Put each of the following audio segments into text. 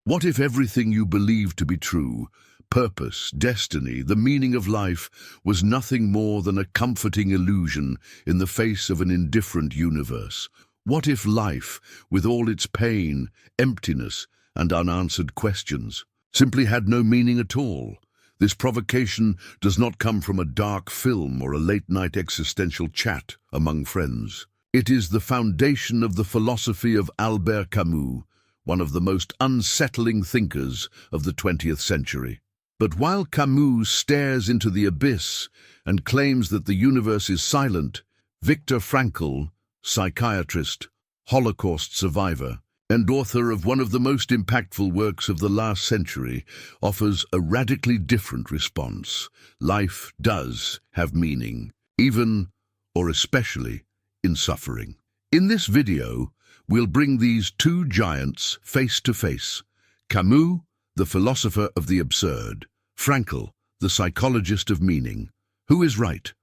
What if everything you believed to be true, purpose, destiny, the meaning of life, was nothing more than a comforting illusion in the face of an indifferent universe? What if life, with all its pain, emptiness, and unanswered questions, simply had no meaning at all? This provocation does not come from a dark film or a late-night existential chat among friends. It is the foundation of the philosophy of Albert Camus, one of the most unsettling thinkers of the 20th century. But while Camus stares into the abyss and claims that the universe is silent, Viktor Frankl, psychiatrist, Holocaust survivor, and author of one of the most impactful works of the last century, offers a radically different response. Life does have meaning, even, or especially, in suffering. In this video, we'll bring these two giants face to face. Camus, the philosopher of the absurd; Frankl, the psychologist of meaning. Who is right?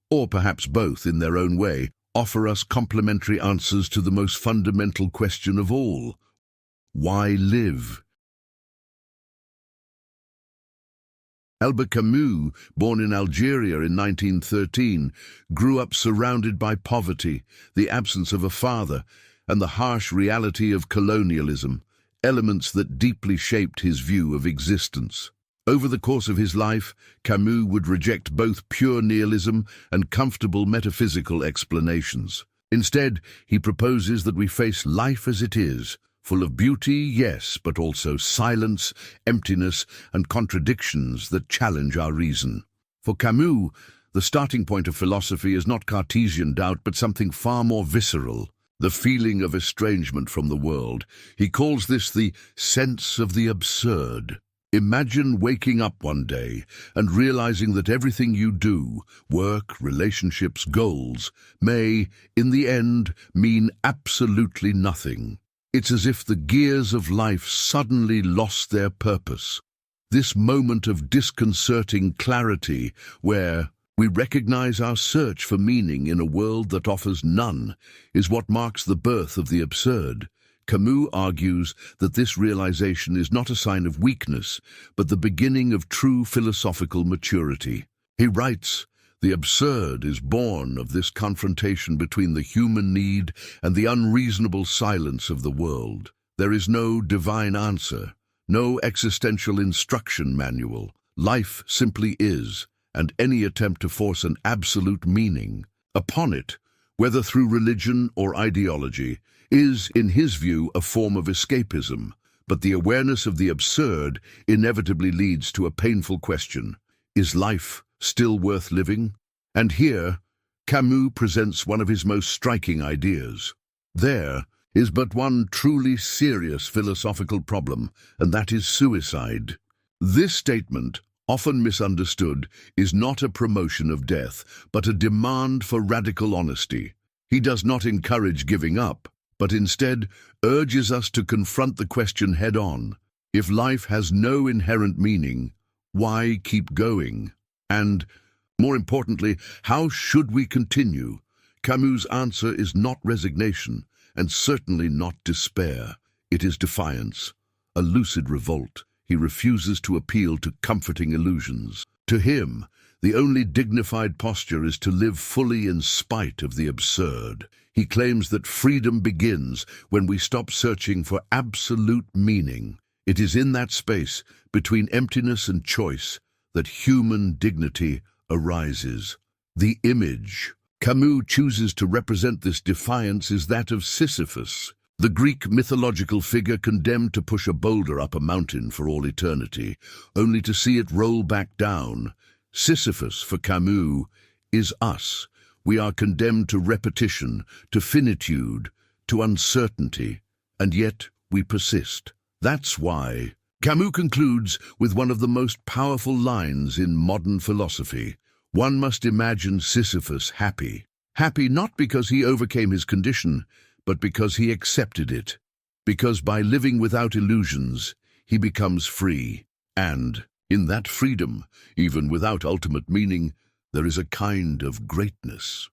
Or perhaps both in their own way, offer us complementary answers to the most fundamental question of all: why live? Albert Camus, born in Algeria in 1913, grew up surrounded by poverty, the absence of a father, and the harsh reality of colonialism, elements that deeply shaped his view of existence. Over the course of his life, Camus would reject both pure nihilism and comfortable metaphysical explanations. Instead, he proposes that we face life as it is, full of beauty, yes, but also silence, emptiness, and contradictions that challenge our reason. For Camus, the starting point of philosophy is not Cartesian doubt, but something far more visceral, the feeling of estrangement from the world. He calls this the sense of the absurd. Imagine waking up one day and realizing that everything you do, work, relationships, goals, may, in the end, mean absolutely nothing. It's as if the gears of life suddenly lost their purpose. This moment of disconcerting clarity where we recognize our search for meaning in a world that offers none is what marks the birth of the absurd. Camus argues that this realization is not a sign of weakness, but the beginning of true philosophical maturity. He writes, "The absurd is born of this confrontation between the human need and the unreasonable silence of the world. There is no divine answer, no existential instruction manual. Life simply is, and any attempt to force an absolute meaning upon it, whether through religion or ideology, is, in his view, a form of escapism. But the awareness of the absurd inevitably leads to a painful question: is life still worth living? And here, Camus presents one of his most striking ideas. There is but one truly serious philosophical problem, and that is suicide. This statement, often misunderstood, is not a promotion of death, but a demand for radical honesty. He does not encourage giving up, but instead urges us to confront the question head-on. If life has no inherent meaning, why keep going? And, more importantly, how should we continue? Camus' answer is not resignation, and certainly not despair. It is defiance, a lucid revolt. He refuses to appeal to comforting illusions. To him, the only dignified posture is to live fully in spite of the absurd. He claims that freedom begins when we stop searching for absolute meaning. It is in that space, between emptiness and choice, that human dignity arises. The image Camus chooses to represent this defiance is that of Sisyphus, the Greek mythological figure condemned to push a boulder up a mountain for all eternity, only to see it roll back down. Sisyphus, for Camus, is us. We are condemned to repetition, to finitude, to uncertainty, and yet we persist. That's why Camus concludes with one of the most powerful lines in modern philosophy. One must imagine Sisyphus happy. Happy not because he overcame his condition, but because he accepted it. Because by living without illusions, he becomes free. And in that freedom, even without ultimate meaning, there is a kind of greatness.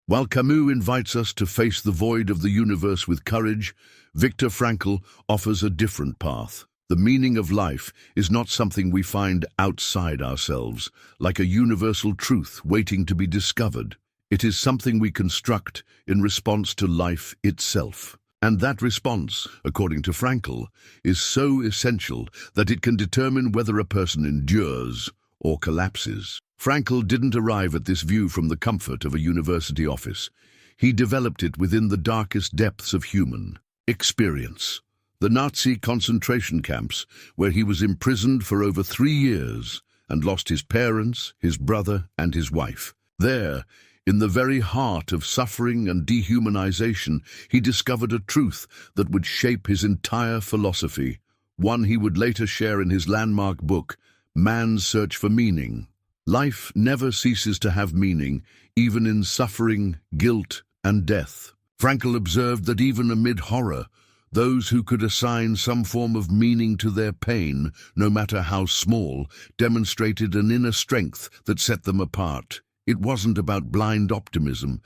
While Camus invites us to face the void of the universe with courage, Viktor Frankl offers a different path. The meaning of life is not something we find outside ourselves, like a universal truth waiting to be discovered. It is something we construct in response to life itself. And that response, according to Frankl, is so essential that it can determine whether a person endures or collapses. Frankl didn't arrive at this view from the comfort of a university office. He developed it within the darkest depths of human experience. The Nazi concentration camps, where he was imprisoned for over 3 years and lost his parents, his brother, and his wife. There, in the very heart of suffering and dehumanization, he discovered a truth that would shape his entire philosophy, one he would later share in his landmark book, Man's Search for Meaning. Life never ceases to have meaning, even in suffering, guilt, and death. Frankl observed that even amid horror, those who could assign some form of meaning to their pain, no matter how small, demonstrated an inner strength that set them apart. It wasn't about blind optimism.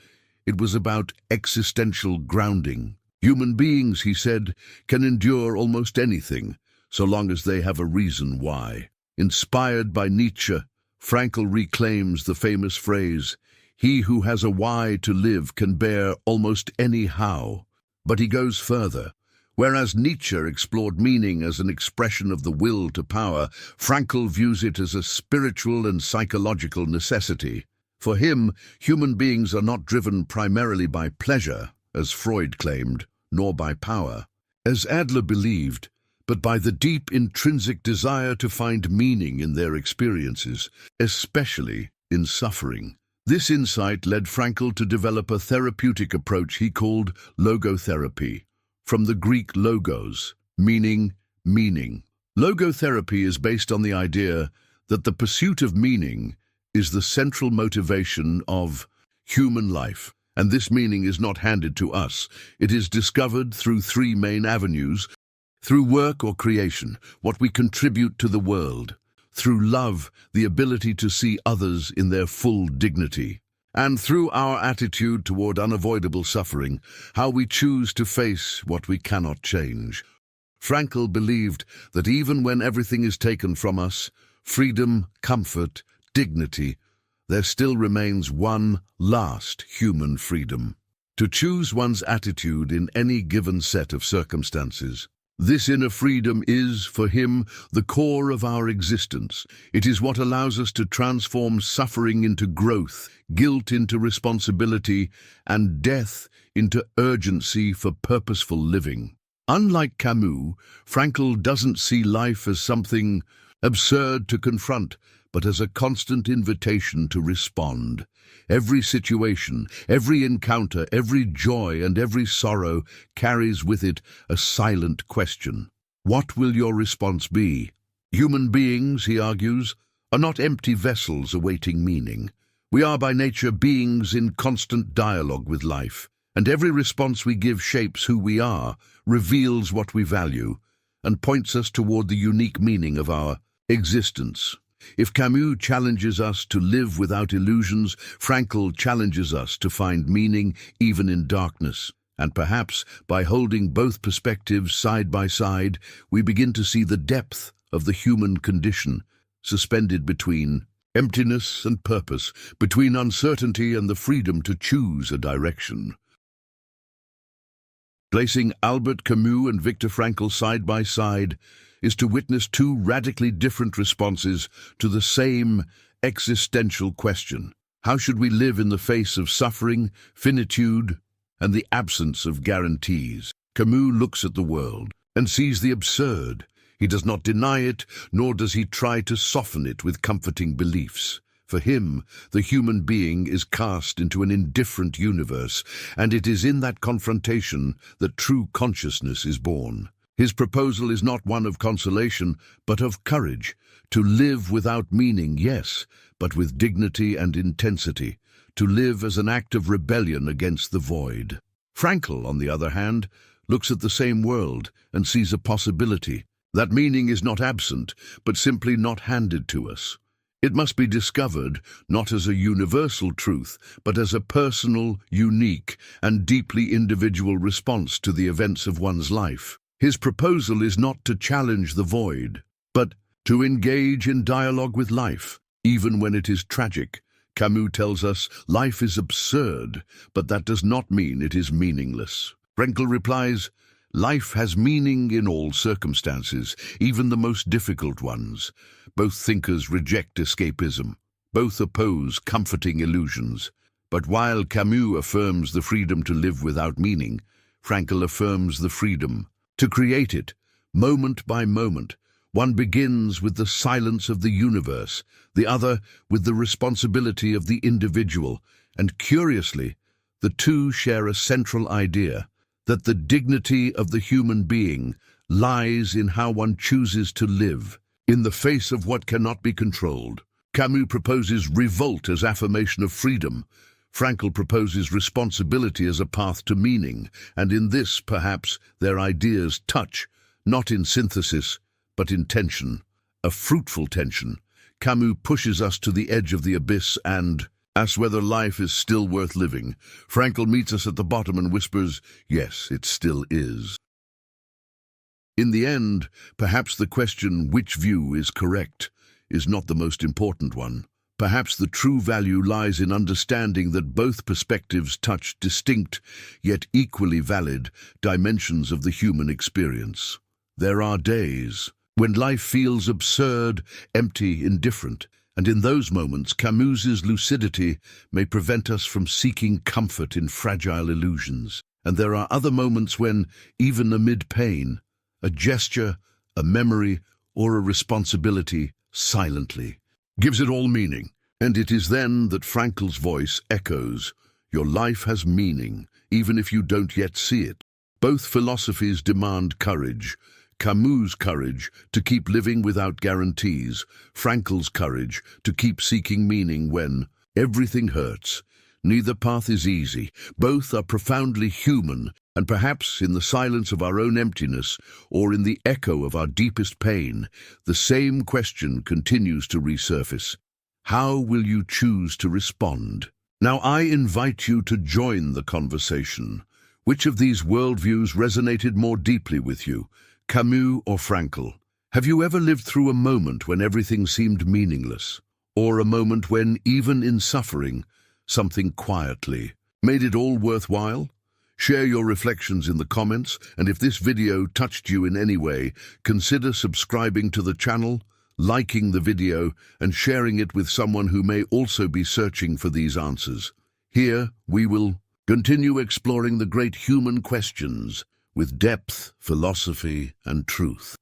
It was about existential grounding. Human beings, he said, can endure almost anything, so long as they have a reason why. Inspired by Nietzsche, Frankl reclaims the famous phrase, "He who has a why to live can bear almost any how." But he goes further. Whereas Nietzsche explored meaning as an expression of the will to power, Frankl views it as a spiritual and psychological necessity. For him, human beings are not driven primarily by pleasure, as Freud claimed, nor by power, as Adler believed, but by the deep intrinsic desire to find meaning in their experiences, especially in suffering. This insight led Frankl to develop a therapeutic approach he called logotherapy, from the Greek logos, meaning. Logotherapy is based on the idea that the pursuit of meaning is the central motivation of human life, and this meaning is not handed to us. It is discovered through 3 main avenues: through work or creation, what we contribute to the world; through love, the ability to see others in their full dignity; and through our attitude toward unavoidable suffering, how we choose to face what we cannot change. Frankl believed that even when everything is taken from us, freedom, comfort, dignity, there still remains one last human freedom: to choose one's attitude in any given set of circumstances. This inner freedom is, for him, the core of our existence. It is what allows us to transform suffering into growth, guilt into responsibility, and death into urgency for purposeful living. Unlike Camus, Frankl doesn't see life as something absurd to confront, but as a constant invitation to respond. Every situation, every encounter, every joy and every sorrow carries with it a silent question. What will your response be? Human beings, he argues, are not empty vessels awaiting meaning. We are by nature beings in constant dialogue with life, and every response we give shapes who we are, reveals what we value, and points us toward the unique meaning of our existence. If Camus challenges us to live without illusions, Frankl challenges us to find meaning even in darkness. And perhaps, by holding both perspectives side by side, we begin to see the depth of the human condition, suspended between emptiness and purpose, between uncertainty and the freedom to choose a direction. Placing Albert Camus and Viktor Frankl side by side is to witness 2 radically different responses to the same existential question. How should we live in the face of suffering, finitude, and the absence of guarantees? Camus looks at the world and sees the absurd. He does not deny it, nor does he try to soften it with comforting beliefs. For him, the human being is cast into an indifferent universe, and it is in that confrontation that true consciousness is born. His proposal is not one of consolation, but of courage, to live without meaning, yes, but with dignity and intensity, to live as an act of rebellion against the void. Frankl, on the other hand, looks at the same world and sees a possibility. That meaning is not absent, but simply not handed to us. It must be discovered not as a universal truth, but as a personal, unique, and deeply individual response to the events of one's life. His proposal is not to challenge the void, but to engage in dialogue with life, even when it is tragic. Camus tells us life is absurd, but that does not mean it is meaningless. Frankl replies, life has meaning in all circumstances, even the most difficult ones. Both thinkers reject escapism. Both oppose comforting illusions. But while Camus affirms the freedom to live without meaning, Frankl affirms the freedom to create it, moment by moment. One begins with the silence of the universe, the other with the responsibility of the individual, and curiously, the two share a central idea, that the dignity of the human being lies in how one chooses to live, in the face of what cannot be controlled. Camus proposes revolt as affirmation of freedom. Frankl proposes responsibility as a path to meaning, and in this, perhaps, their ideas touch, not in synthesis, but in tension, a fruitful tension. Camus pushes us to the edge of the abyss and asks whether life is still worth living. Frankl meets us at the bottom and whispers, yes, it still is. In the end, perhaps the question which view is correct is not the most important one. Perhaps the true value lies in understanding that both perspectives touch distinct, yet equally valid, dimensions of the human experience. There are days when life feels absurd, empty, indifferent, and in those moments Camus's lucidity may prevent us from seeking comfort in fragile illusions. And there are other moments when, even amid pain, a gesture, a memory, or a responsibility silently gives it all meaning. And it is then that Frankl's voice echoes, your life has meaning, even if you don't yet see it. Both philosophies demand courage. Camus' courage to keep living without guarantees, Frankl's courage to keep seeking meaning when everything hurts. Neither path is easy. Both are profoundly human, and perhaps in the silence of our own emptiness or in the echo of our deepest pain, the same question continues to resurface. How will you choose to respond? Now I invite you to join the conversation. Which of these worldviews resonated more deeply with you? Camus or Frankl? Have you ever lived through a moment when everything seemed meaningless? Or a moment when, even in suffering, something quietly made it all worthwhile? Share your reflections in the comments, and if this video touched you in any way, consider subscribing to the channel, liking the video, and sharing it with someone who may also be searching for these answers. Here, we will continue exploring the great human questions with depth, philosophy, and truth.